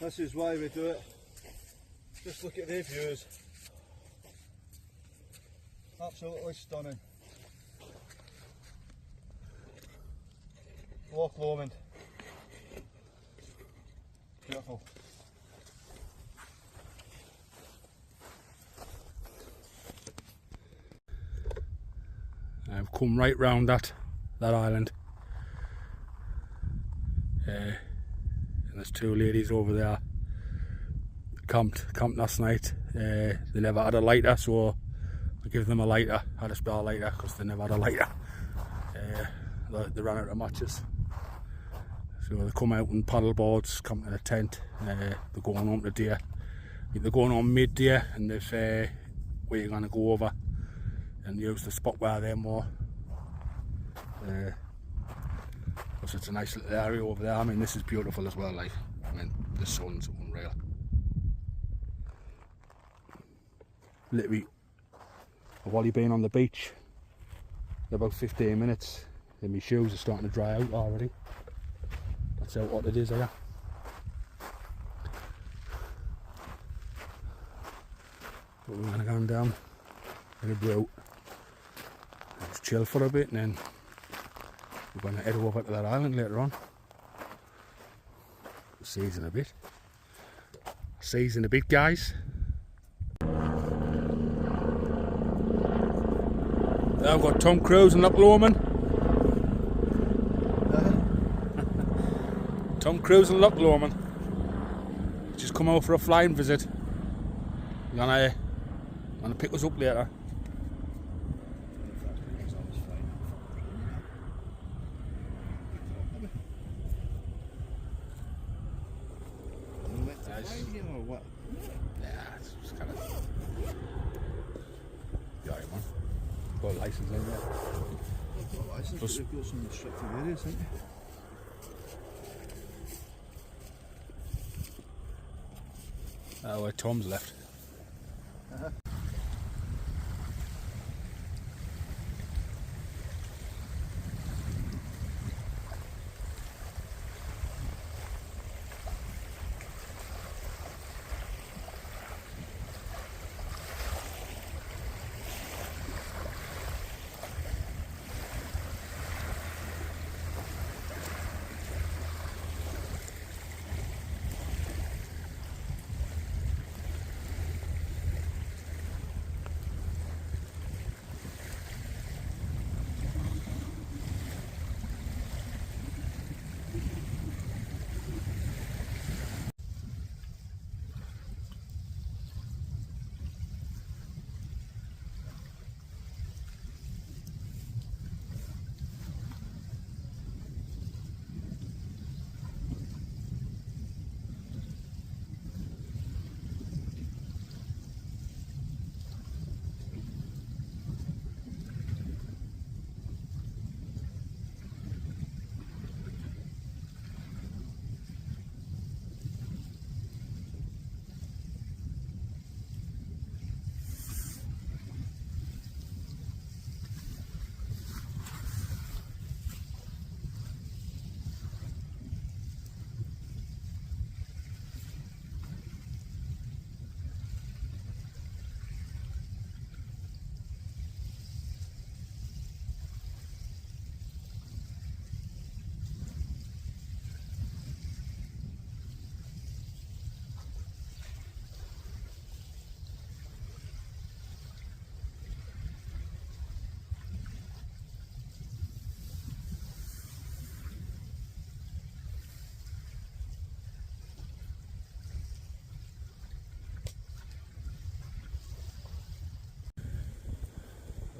This is why we do it. Just look at the views. Absolutely stunning. Loch Lomond. Beautiful. I've come right round that island. And there's two ladies over there camped last night. They never had a lighter, so I give them a lighter. I had a spare lighter because they never had a lighter. They ran out of matches, so they come out on paddle boards, come to the tent. They're going home today. They're going on midday, and if we're going to go over and use the spot where they're more. Because it's a nice little area over there. I mean, this is beautiful as well. Like, I mean, the sun's unreal. Literally, I've already been on the beach about 15 minutes, and my shoes are starting to dry out already. That's how hot it is here. But we're gonna go down in a boat, just chill for a bit, and then we're going to head over to that island later on. See you in a bit. See you in a bit, guys. Now I've got Tom Cruise and Loch Lomond. Tom Cruise and Loch Lomond. Just come out for a flying visit. You're gonna pick us up later. Or what? Yeah, it's just kind of. Yeah, man. Got a license in there. I've got a license, but they've got some restricted areas, haven't they? Oh, where Tom's left.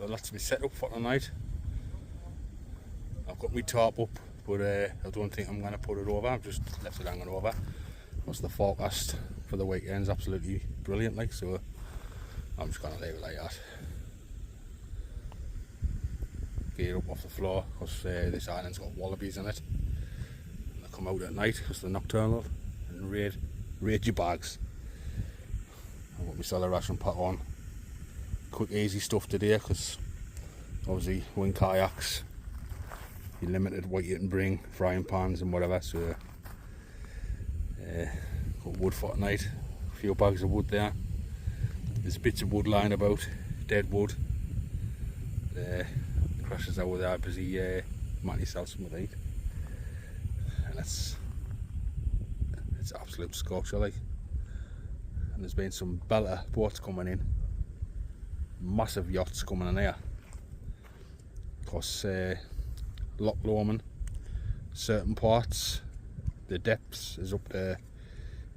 So that's me set up for tonight. I've got my tarp up, but I don't think I'm going to put it over. I've just left it hanging over. Because the forecast for the weekend's absolutely brilliant, like, so I'm just going to leave it like that. Gear up off the floor, because this island's got wallabies in it. And they come out at night because they're nocturnal and raid your bags. I've got my cellar ration pack on. Quick easy stuff today, because obviously when kayaks you're limited what you can bring, frying pans and whatever, so got wood for tonight, a few bags of wood there. There's bits of wood lying about, dead wood. The pressures over there busy making yourself something to eat. And it's absolute scorcher, like. And there's been some belter boats coming in, massive yachts coming in here, because Loch Lomond, certain parts, the depths is up to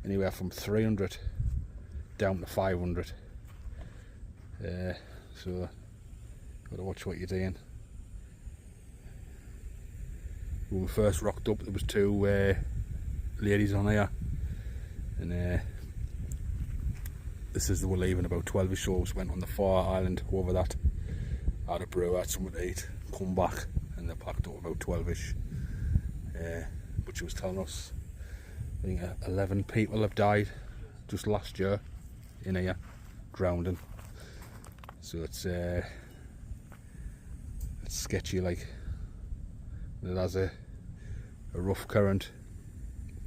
anywhere from 300 down to 500. So gotta watch what you're doing. When we first rocked up, there was two ladies on here, and this is they were leaving about 12ish, so went on the far island over that, had a brew, had something to eat, come back, and they packed up about 12ish. But she was telling us, I think 11 people have died just last year in here, drowning. So it's sketchy, like. It has a rough current.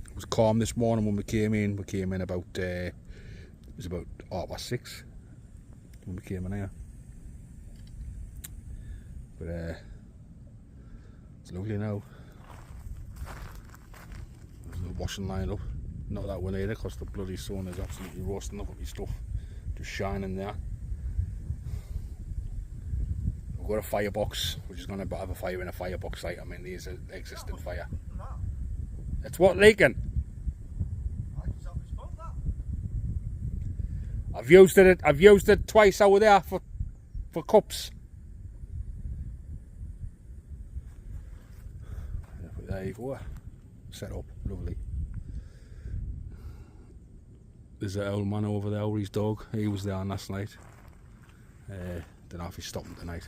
It was calm this morning when we came in. We came in about it was about 6:30 when we came in here. But it's lovely now. There's the washing line up. Not that we need it, because the bloody sun is absolutely roasting up at my stuff. Just shining there. We've got a firebox, which is going to have a fire in a firebox, like, I mean, there's an existing fire. It's what, leaking? I've used it twice over there for cups. There you go. Set up, lovely. There's an old man over there with his dog. He was there last night. Don't know if he's stopping tonight.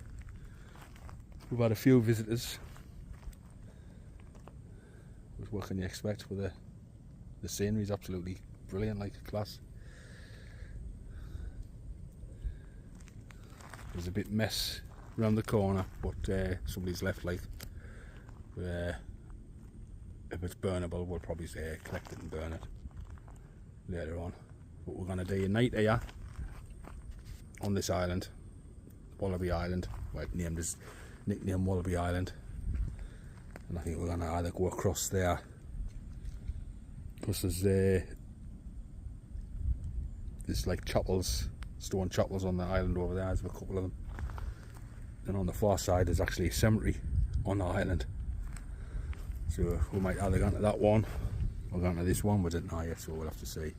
We've had a few visitors. What can you expect with the scenery's absolutely brilliant, like, class. There's a bit mess around the corner, but somebody's left, like. If it's burnable, we'll probably collect it and burn it later on. But we're gonna do a night here on this island, Wallaby Island. Well, named as nickname Wallaby Island, and I think we're gonna either go across there, because there's like chapels, stone chapels on the island over there. There's a couple of them, and on the far side there's actually a cemetery on the island. So we might either go to that one or go to this one. We didn't know yet, so we'll have to see.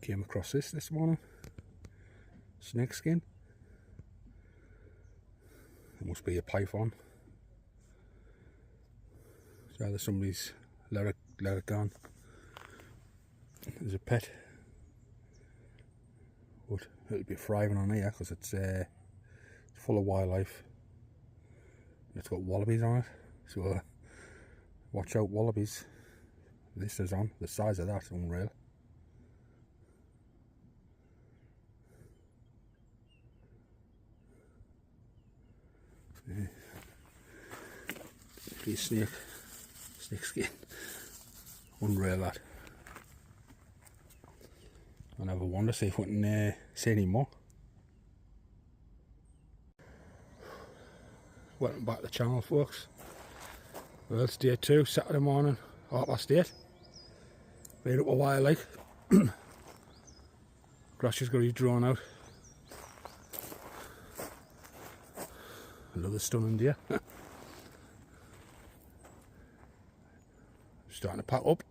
Came across this morning. Snake skin. It must be a python. So either somebody's let it go as a pet, but it'll be thriving on here because it's full of wildlife. It's got wallabies on it, so watch out, wallabies. This is on the size of that, unreal. Yeah. Snake skin, unreal that. I never wonder see if we can see any more. Welcome back to the channel, folks. Well, it's day 2, Saturday morning, 8:30. Made up a while like. Grass has got his drawn out. Another stunning deer. Starting to pack up.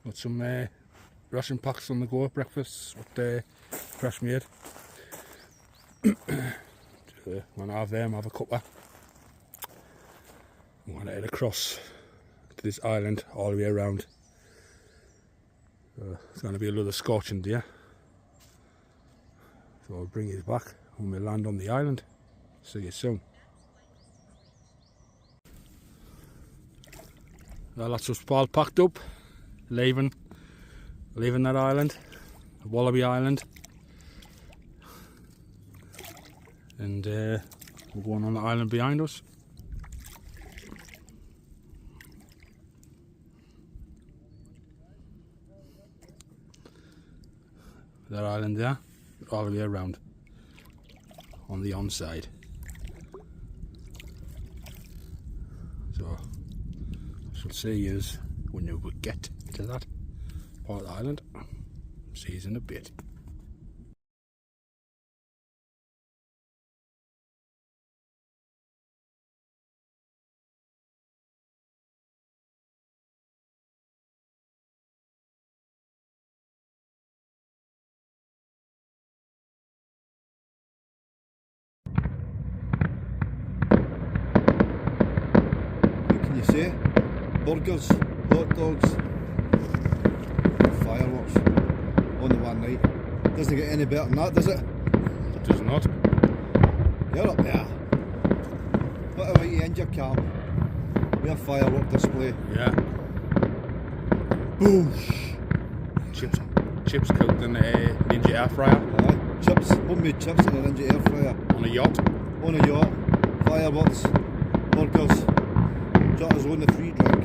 Got some ration packs on the go, breakfast, what Crash made. When I have them, I have a cuppa. I'm going to head across to this island all the way around. It's going to be another scorching deer. So I'll bring you back when we land on the island. See you soon. Well, that's us all packed up, leaving that island, Wallaby Island, and we're going on the island behind us. That island there, all the way around on the onside. So I shall see you when you get to that part of the island. See you in a bit. You say burgers, hot dogs, fireworks on the one night. Doesn't get any better than that, does it? It does not. You're up there. What about you end your camp? We have firework display. Yeah. Boosh! Chips cooked in a Ninja air fryer. Aye. Chips, homemade chips in a Ninja air fryer. On a yacht. On a yacht. Fireworks. Burgers. Jotters on the free drink.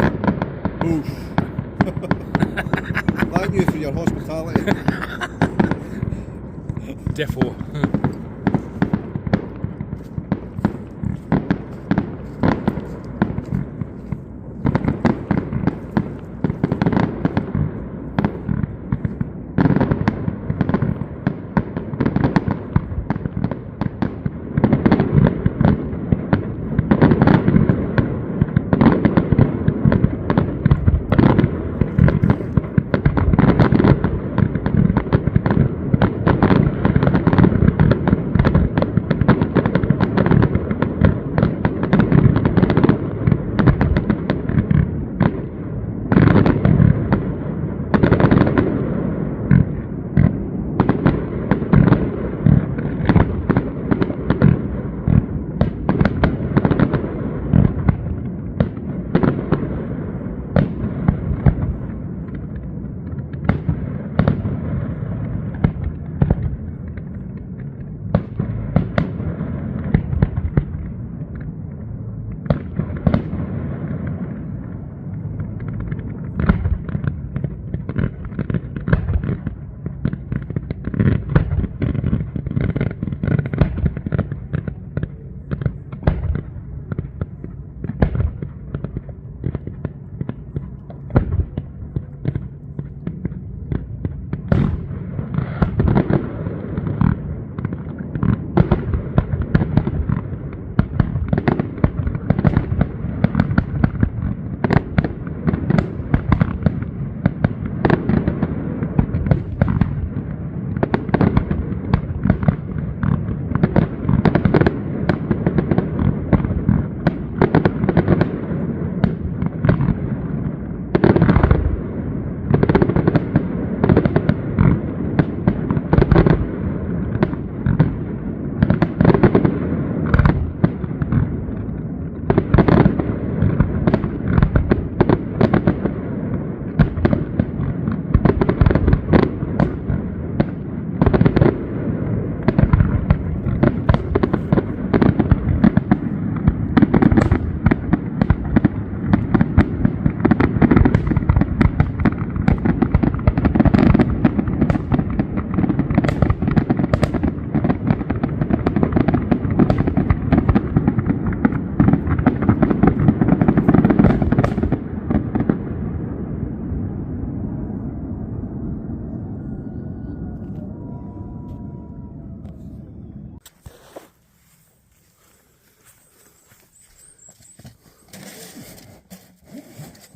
Boosh! Thank you for your hospitality. Defo.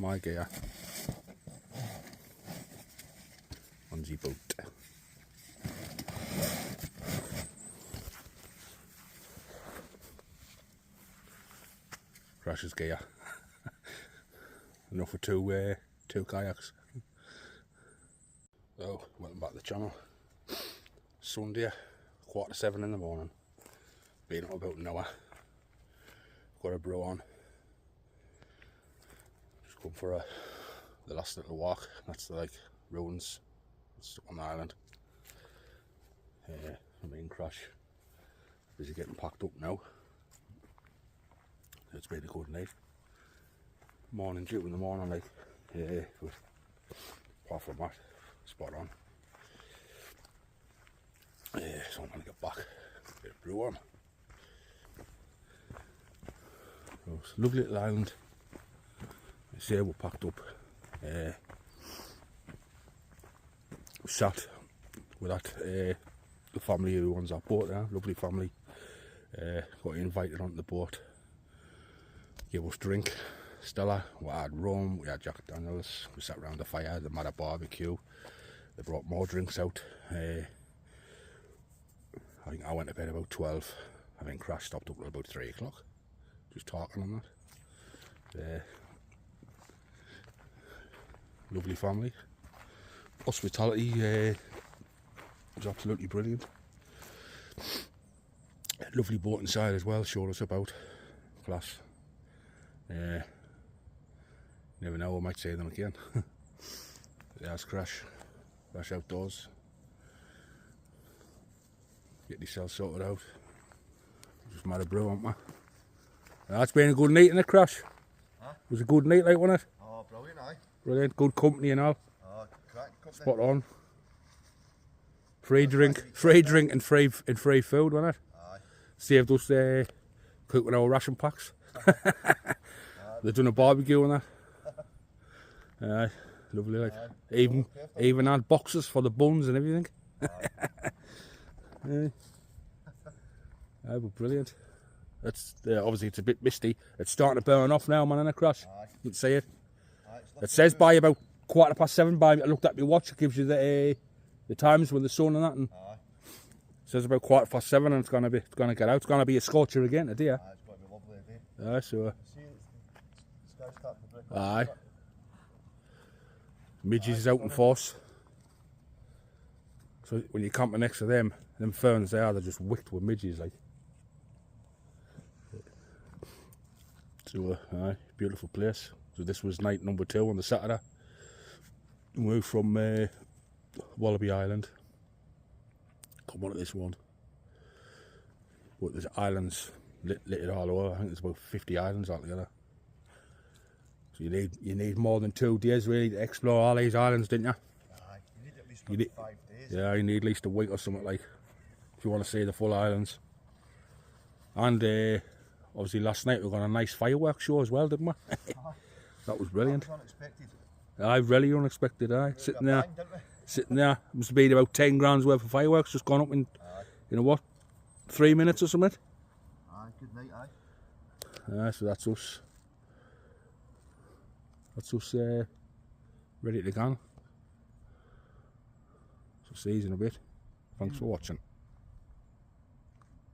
my gear. Onesie boat. Crash's gear. Enough for two kayaks. So, welcome back to the channel. Sunday, 7:15 in the morning. Been up about an hour. Got a bro on. Just come for the last little walk. That's the ruins stuck on the island. The main crash. Busy getting packed up now. It's been a good night. Morning due in the morning, but apart from that, spot on. So I'm gonna get back. A bit of brew on. So it's a lovely little island. I say we're packed up. We sat with the family who owns our boat there. Lovely family. Got invited onto the boat. Gave us drink. Stella, we had rum, we had Jack Daniels, we sat around the fire, they had a barbecue, they brought more drinks out. I think I went to bed about 12, I think Crash stopped up at about 3 o'clock, just talking on that. Lovely family. Hospitality was absolutely brilliant. Lovely boat inside as well, showed us about. Class. Never know, I might say them again. There's Crash Outdoors. Get yourself sorted out. Just mad a brew, haven't we? That's been a good night, innit, Crash? Huh? It was a good night, wasn't it? Oh, brilliant, aye. Brilliant, good company and all. Oh, crack company. Spot on. Free drink and free food, wasn't it? Aye. Saved us cooking our ration packs. They've done a barbecue and that. Lovely, even had boxes for the buns and everything. But brilliant. That's obviously it's a bit misty. It's starting to burn off now, man, in a Crash. You can see it. It says by about 7:15. By I looked at my watch. It gives you the times with the sun and that. And it says about 7:15, and it's gonna get out. It's gonna be a scorcher again today. It's gonna be lovely again. So. See, the sky's starting to break up. Aye. Midges is out in force. So when you're camping next to them ferns they're just wicked with midges So beautiful place. So this was night number 2 on the Saturday. We moved from Wallaby Island. Come on to this one. But there's islands littered all over. I think there's about 50 islands altogether. So you need more than 2 days really to explore all these islands, didn't you? Aye, you need at least 5 days. Yeah, you need at least a week or something if you want to see the full islands. And obviously last night we got a nice fireworks show as well, didn't we? That was brilliant. That was unexpected. Aye, really unexpected, aye. Sitting there, must have been about 10 grand's worth of fireworks just gone up in, 3 minutes or something. Aye, good night, aye. So that's us. Ready to go. So see you in a bit. Thanks for watching.